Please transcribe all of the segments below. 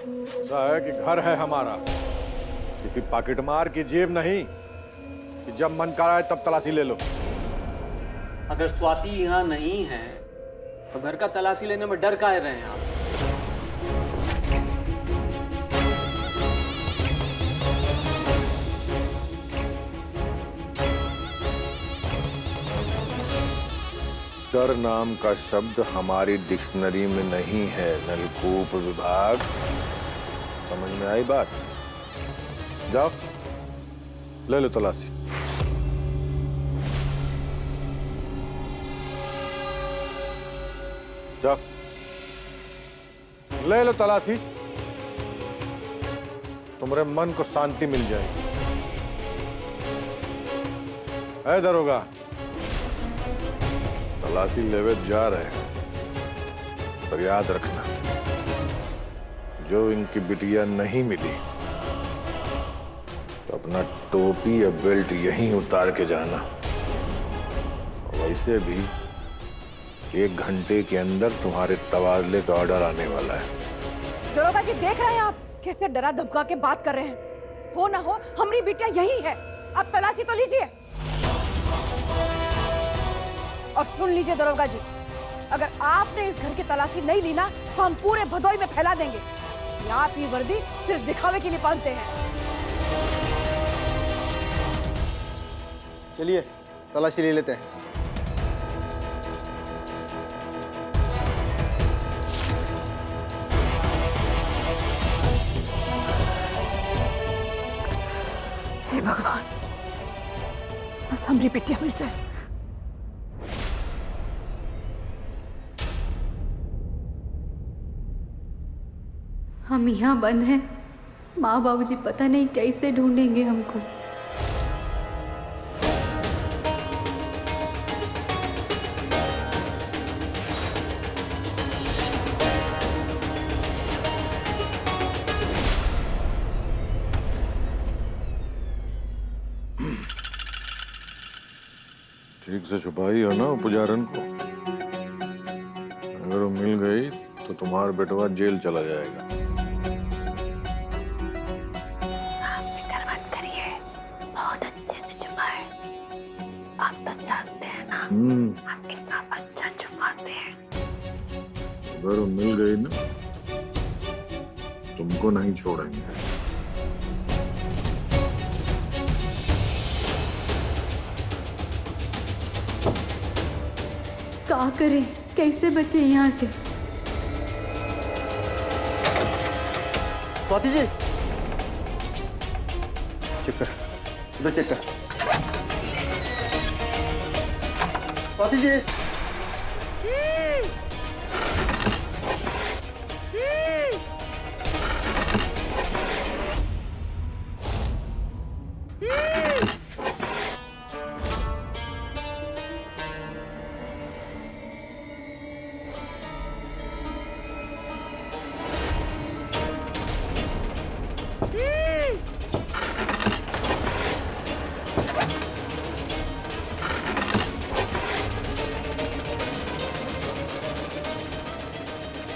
ऐसा है कि घर है हमारा, किसी पाकिटमार की जेब नहीं कि जब मन कर आए तब तलाशी ले लो। अगर स्वाति यहाँ नहीं है तो घर का तलाशी लेने में डर काहे रहे हैं आप? डर नाम का शब्द हमारी डिक्शनरी में नहीं है नलकूप विभाग। समझ में आई बात? जाओ ले लो तलाशी। जाओ ले लो तलाशी, तुम्हारे मन को शांति मिल जाएगी। है दरोगा, तलाशी लेवे जा रहे हैं, पर याद रखना जो इनकी बिटिया नहीं मिली तो अपना टोपी या बेल्ट यहीं उतार के जाना। वैसे भी 1 घंटे के अंदर तुम्हारे तबादले का ऑर्डर आने वाला है। दरोगा जी देख रहे हैं आप कैसे डरा धमका के बात कर रहे हैं। हो ना हो हमारी बिटिया यही है, आप तलाशी तो लीजिए। और सुन लीजिए दरोगा जी, अगर आपने इस घर की तलाशी नहीं ली ना तो हम पूरे भदोई में फैला देंगे कि आप ये वर्दी सिर्फ दिखावे के लिए पहनते हैं। चलिए तलाशी ले लेते हैं। हे भगवान, बस हमारी बिटिया मिल जाए। हम यहाँ बंद हैं, माँ बाबूजी पता नहीं कैसे ढूंढेंगे हमको। ठीक से छुपाई हो ना पुजारन को, अगर वो मिल गई तो तुम्हारा बेटवा जेल चला जाएगा। आप फिक्र मत करिए, बहुत अच्छे से छुपाए। आप तो जानते हैं ना आप कितना अच्छा छुपाते हैं। अगर वो मिल गई ना तुमको नहीं छोड़ेंगे। क्या करें, कैसे बचे यहाँ से? स्वाति जी चेक कर, इधर चेक कर। स्वाति जी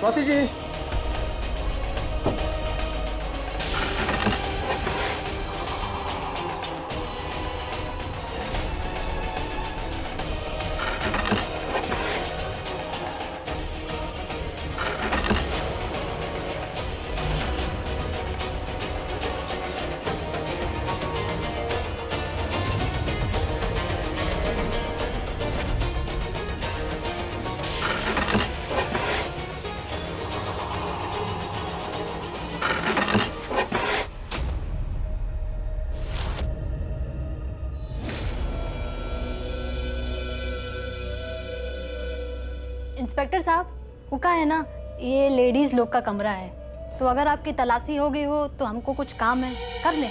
स्वाति जी इंस्पेक्टर साहब, वो का है ना, ये लेडीज लोग का कमरा है, तो अगर आपकी तलाशी हो गई हो तो हमको कुछ काम है, कर लें।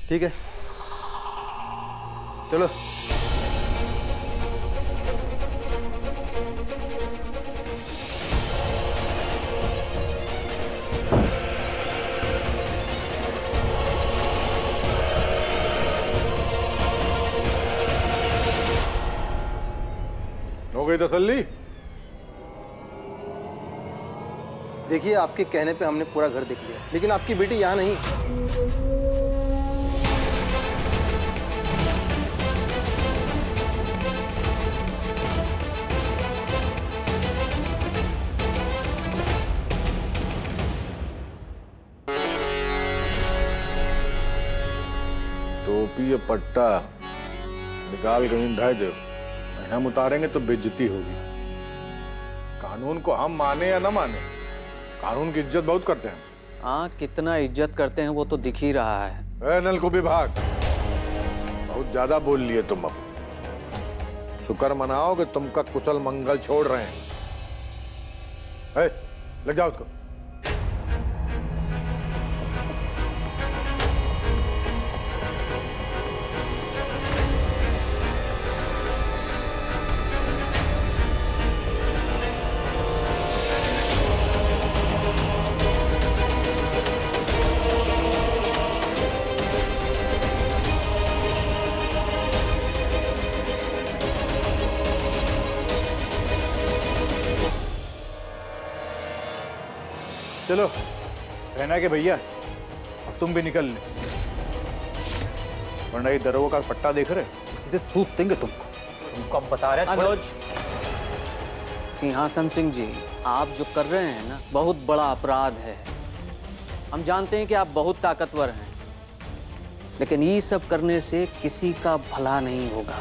ठीक है चलो। गई तसल्ली? देखिए, आपके कहने पे हमने पूरा घर देख लिया, लेकिन आपकी बेटी यहाँ नहीं। टोपी या पट्टा निकाल कहीं ढाई दो, हम उतारेंगे तो बेइज्जती होगी। कानून को हम माने या ना माने, कानून की इज्जत बहुत करते हैं। हाँ, कितना इज्जत करते हैं वो तो दिख ही रहा है। नलकूप विभाग, बहुत ज्यादा बोल लिए तुम। अब शुक्र मनाओ कि तुमका कुशल मंगल छोड़ रहे हैं। ले जाओ उसको। चलो कहना कि भैया अब तुम भी निकल ले, वरना ये दरोगा का पट्टा देख रहे, इसी से सूत देंगे तुमको अब बता रहे। अनुज सिंहासन सिंह जी, आप जो कर रहे हैं ना, बहुत बड़ा अपराध है। हम जानते हैं कि आप बहुत ताकतवर हैं, लेकिन ये सब करने से किसी का भला नहीं होगा।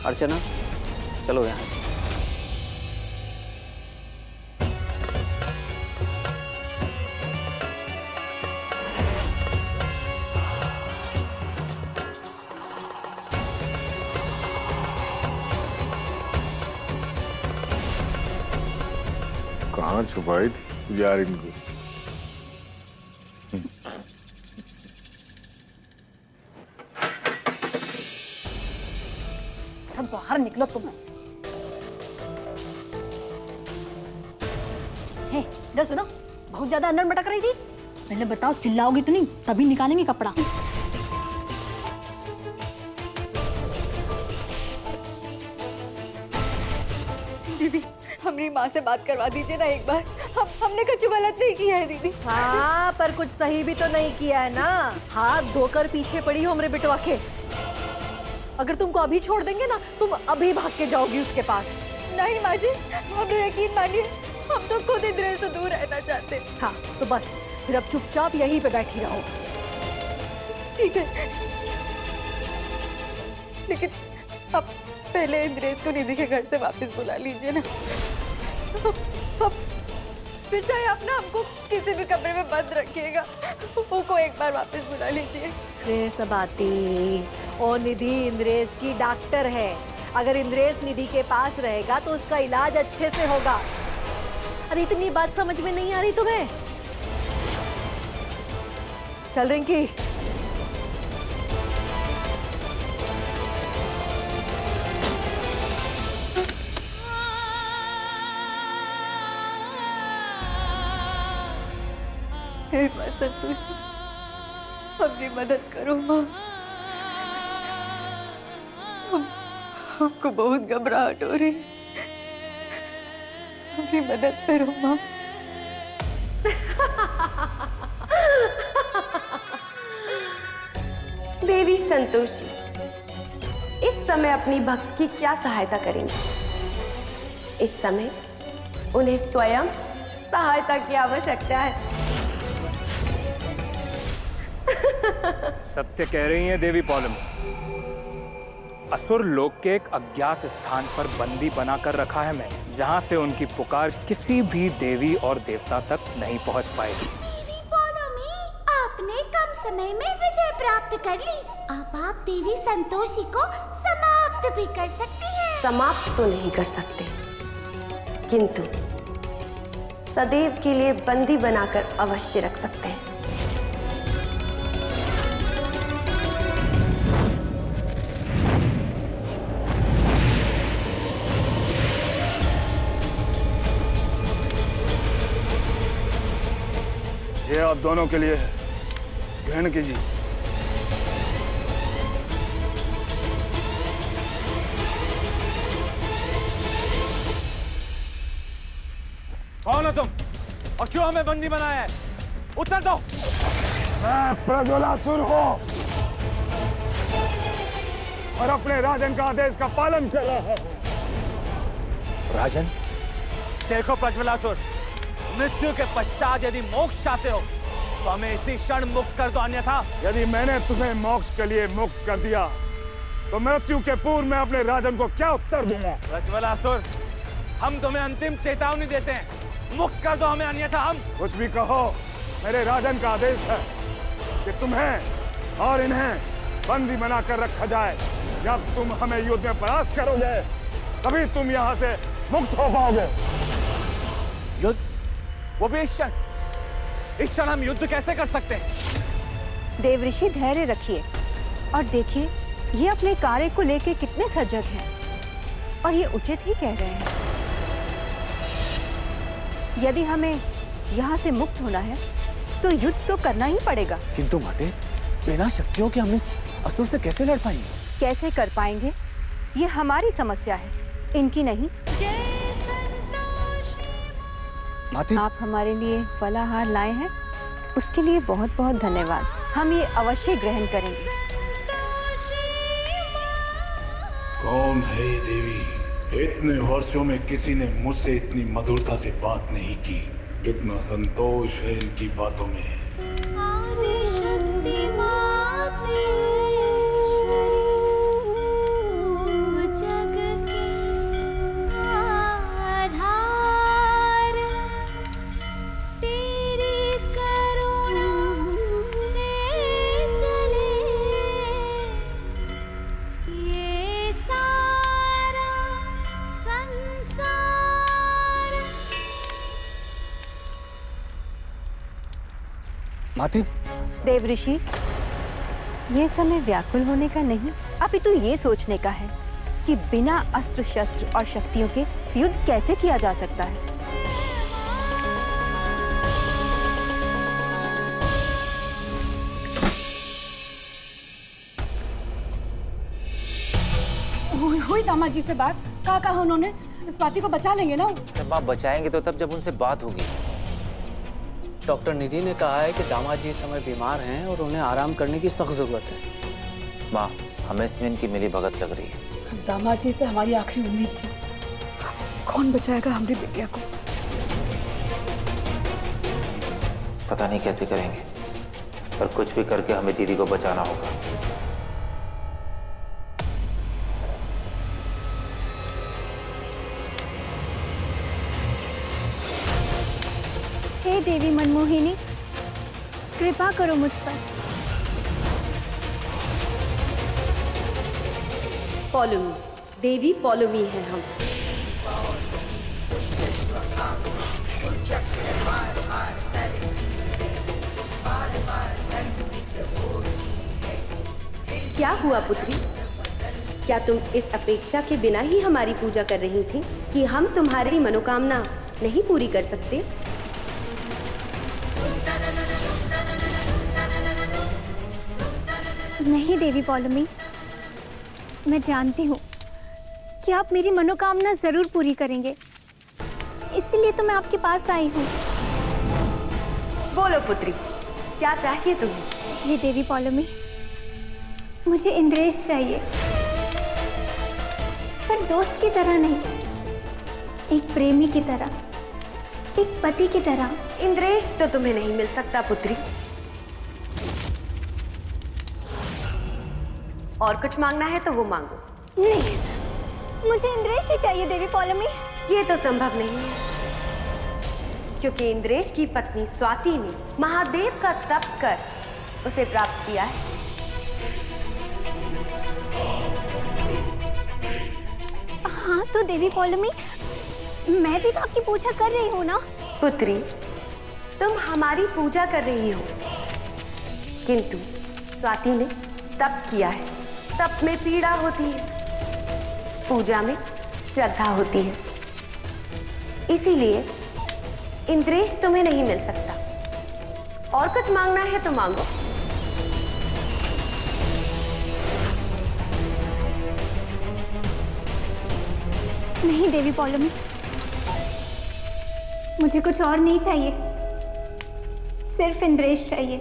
अर्चना, चलो यहाँ से। कहाँ छुपाई थी यार इनको? बाहर निकलो तुम। हे, इधर सुनो, बहुत ज्यादा अंदर मटक रही थी। पहले बताओ, चिल्लाओगी तो नहीं, तभी निकालेंगे कपड़ा। दीदी, हमारी माँ से बात करवा दीजिए ना एक बार। हमने कुछ गलत नहीं किया है दीदी। हाँ, पर कुछ सही भी तो नहीं किया है ना। हाथ धोकर पीछे पड़ी हो हमरे बिटवा के। अगर तुमको अभी छोड़ देंगे ना, तुम अभी भाग के जाओगी उसके पास। नहीं माँ जी, हमें यकीन मानिए, हम तो खुद इंद्र से दूर रहना चाहते हैं। हाँ, तो बस फिर अब चुपचाप यहीं पे बैठी रहो। ठीक है, लेकिन अब पहले इंद्रेश को निधि के घर से वापस बुला लीजिए ना। अब फिर चाहे आप ना हमको किसी भी कमरे में बंद रखिएगा, उसको एक बार वापस बुला लीजिए। सबाती, और निधि इंद्रेश की डॉक्टर है। अगर इंद्रेश निधि के पास रहेगा तो उसका इलाज अच्छे से होगा। अरे इतनी बात समझ में नहीं आ रही तुम्हें? चल रिंकी। हे माँ संतोषी, अपनी मदद करो माँ। हमको बहुत घबराहट हो रही, अपनी मदद करो माँ। देवी संतोषी इस समय अपनी भक्त की क्या सहायता करेंगे? इस समय उन्हें स्वयं सहायता की आवश्यकता है। सत्य कह रही हैं देवी पौलम। असुर लोक के एक अज्ञात स्थान पर बंदी बनाकर रखा है मैंने, जहां से उनकी पुकार किसी भी देवी और देवता तक नहीं पहुंच पाएगी। देवी पौलमी, आपने कम समय में विजय प्राप्त कर ली। अब आप देवी संतोषी को समाप्त भी कर सकती हैं। समाप्त तो नहीं कर सकते, किंतु सदैव के लिए बंदी बनाकर अवश्य रख सकते हैं। ये आप दोनों के लिए है, ग्रहण कीजिए। कौन हो तुम और क्यों हमें बंदी बनाया है? उत्तर दो। मैं प्रज्वलासुर हूँ और अपने राजन का आदेश का पालन कर रहा हूँ। राजन? देखो प्रज्वलासुर, मृत्यु के पश्चात यदि मोक्ष चाहते हो तो हमें इसी क्षण मुक्त कर दो, अन्यथा। यदि मैंने तुम्हें मोक्ष के लिए मुक्त कर दिया तो मृत्यु के पूर्व में अपने राजन को क्या उत्तर दूंगा? प्रज्वलासुर, हम तुम्हें अंतिम चेतावनी देते हैं, मुक्त कर दो हमें, अन्यथा हम। कुछ भी कहो, मेरे राजन का आदेश है कि तुम्हें और इन्हें बंदी बनाकर रखा जाए। जब तुम हमें युद्ध में परास्त करोगे तभी तुम यहाँ से मुक्त हो पाओगे। युद्ध? वो भी इस क्षण हम युद्ध कैसे कर सकते हैं? देवऋषि धैर्य रखिए और देखिए ये अपने कार्य को लेकर कितने सजग हैं और ये उचित ही कह रहे हैं। यदि हमें यहाँ से मुक्त होना है तो युद्ध तो करना ही पड़ेगा। किंतु माते, बिना शक्तियों के हम इस असुर से कैसे लड़ पाएंगे? कैसे कर पाएंगे ये हमारी समस्या है, इनकी नहीं। माते, आप हमारे लिए फलाहार लाए हैं, उसके लिए बहुत बहुत धन्यवाद। हम ये अवश्य ग्रहण करेंगे। कौन है ये देवी? इतने वर्षों में किसी ने मुझसे इतनी मधुरता से बात नहीं की। कितना संतोष है इनकी बातों में। आदिशक्ति मातेश्वरी, तू जग की आधार, तेरी करुणा से चले ये सारा संसार। माते, देवऋषि, ये समय व्याकुल होने का नहीं, अपितु ये सोचने का है कि बिना अस्त्र शस्त्र और शक्तियों के युद्ध कैसे किया जा सकता है। हुई दामाद जी से बात? कहा उन्होंने स्वाति को बचा लेंगे ना? जब आप बचाएंगे तो तब जब उनसे बात होगी। डॉक्टर निधि ने कहा है कि दामाद जी इस समय बीमार हैं और उन्हें आराम करने की सख्त जरूरत है। माँ, हमें इसमें इनकी मिली भगत लग रही है। दामाद जी से हमारी आखिरी उम्मीद थी। कौन बचाएगा हमारी बिटिया को? पता नहीं कैसे करेंगे, पर कुछ भी करके हमें दीदी को बचाना होगा। हे देवी मनमोहिनी, कृपा करो मुझ पर। पौलुमी, देवी पौलुमी है हम। क्या हुआ पुत्री? क्या तुम इस अपेक्षा के बिना ही हमारी पूजा कर रही थी कि हम तुम्हारी मनोकामना नहीं पूरी कर सकते? नहीं देवी पौलुमी, मैं जानती हूँ कि आप मेरी मनोकामना जरूर पूरी करेंगे, इसीलिए तो मैं आपके पास आई हूँ। बोलो पुत्री, क्या चाहिए तुम्हें? ये देवी पौलुमी, मुझे इंद्रेश चाहिए, पर दोस्त की तरह नहीं, एक प्रेमी की तरह, एक पति की तरह। इंद्रेश तो तुम्हें नहीं मिल सकता पुत्री। और कुछ मांगना है तो वो मांगो। नहीं, मुझे इंद्रेश ही चाहिए देवी पौलुमी। ये तो संभव नहीं है, क्योंकि इंद्रेश की पत्नी स्वाति ने महादेव का तप कर उसे प्राप्त किया है। हाँ तो देवी पौलुमी, मैं भी तो आपकी पूजा कर रही हूँ ना। पुत्री, तुम हमारी पूजा कर रही हो, किंतु स्वाति ने तप किया है। तप में पीड़ा होती है, पूजा में श्रद्धा होती है। इसीलिए इंद्रेश तुम्हें नहीं मिल सकता। और कुछ मांगना है तो मांगो। नहीं देवी पौलुमी, मुझे कुछ और नहीं चाहिए, सिर्फ इंद्रेश चाहिए।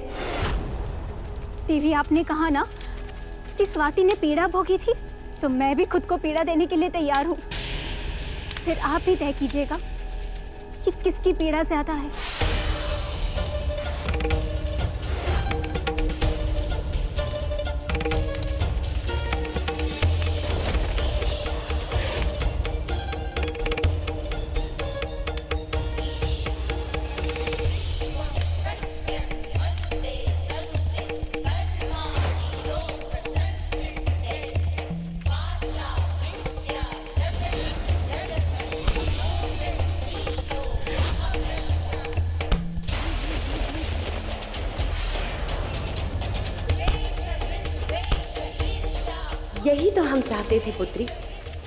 देवी, आपने कहा ना कि स्वाति ने पीड़ा भोगी थी, तो मैं भी खुद को पीड़ा देने के लिए तैयार हूँ। फिर आप ही तय कीजिएगा कि किसकी पीड़ा ज्यादा है। यही तो हम चाहते थे पुत्री,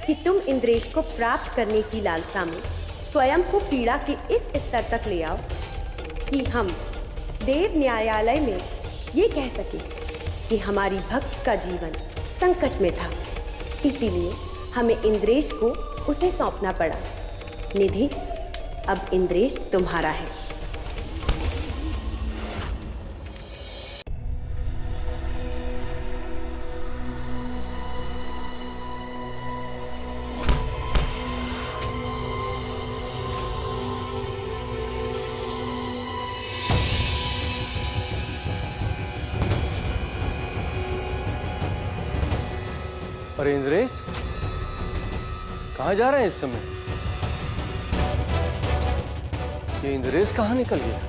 कि तुम इंद्रेश को प्राप्त करने की लालसा में स्वयं को पीड़ा के इस स्तर तक ले आओ कि हम देव न्यायालय में ये कह सके कि हमारी भक्त का जीवन संकट में था, इसीलिए हमें इंद्रेश को उसे सौंपना पड़ा। निधि, अब इंद्रेश तुम्हारा है। अरे इंद्रेश, कहाँ जा रहे हैं इस समय? ये इंद्रेश कहाँ निकल गया?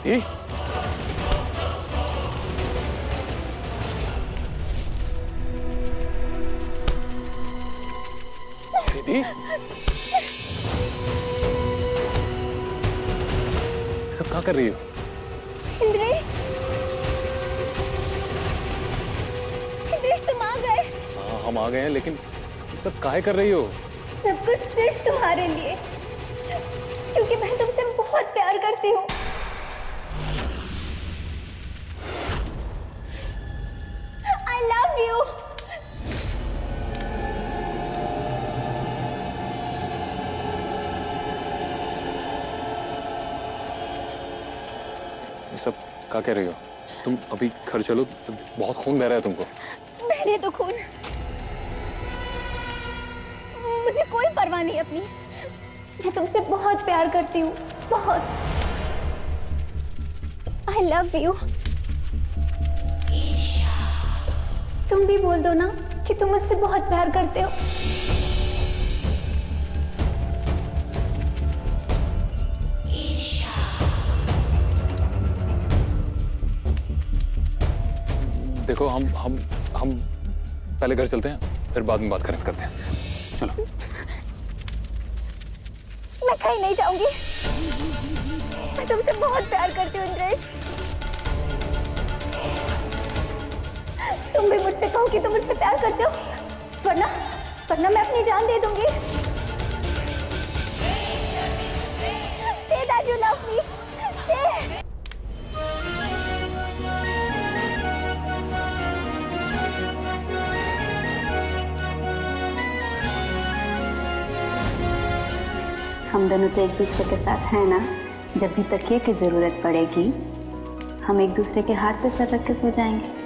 निधि, निधि, सब क्या कर रही हो? इंद्रेश, इंद्रेश तुम आ गए। हाँ, हम आ गए हैं, लेकिन ये सब काहे कर रही हो? सब कुछ सिर्फ तुम्हारे लिए, क्योंकि मैं तुमसे बहुत प्यार करती हूँ। I love you। ये सब क्या कह रही हो? तुम अभी घर चलो, बहुत खून बह रहा है तुमको। बहने तो खून, मुझे कोई परवाह नहीं अपनी। मैं तुमसे बहुत प्यार करती हूँ, बहुत। I love you। तुम भी बोल दो ना कि तुम मुझसे बहुत प्यार करते हो। देखो, हम पहले घर चलते हैं, फिर बाद में बात करते हैं। चलो। मैं कहीं नहीं जाऊंगी। मैं तुमसे बहुत प्यार करती हूँ इंद्रेश। तुम भी मुझसे कहो कि तुम मुझसे प्यार करते हो, वरना मैं अपनी जान दे दूंगी। Say that you love me। Say। हम दोनों तो एक दूसरे के साथ हैं ना। जब भी तकिए की जरूरत पड़ेगी, हम एक दूसरे के हाथ पे सर रख के सो जाएंगे।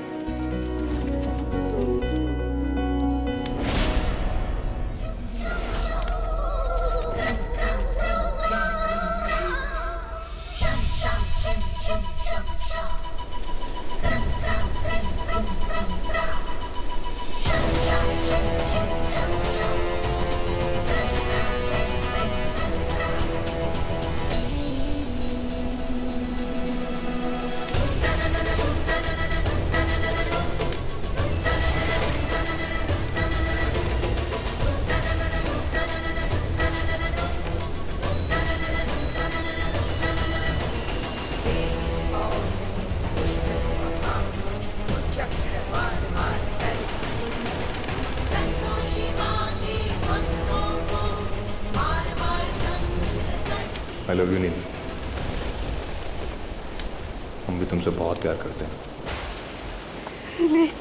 आई लव यू निधि। हम भी तुमसे बहुत प्यार करते हैं। इंद्रेश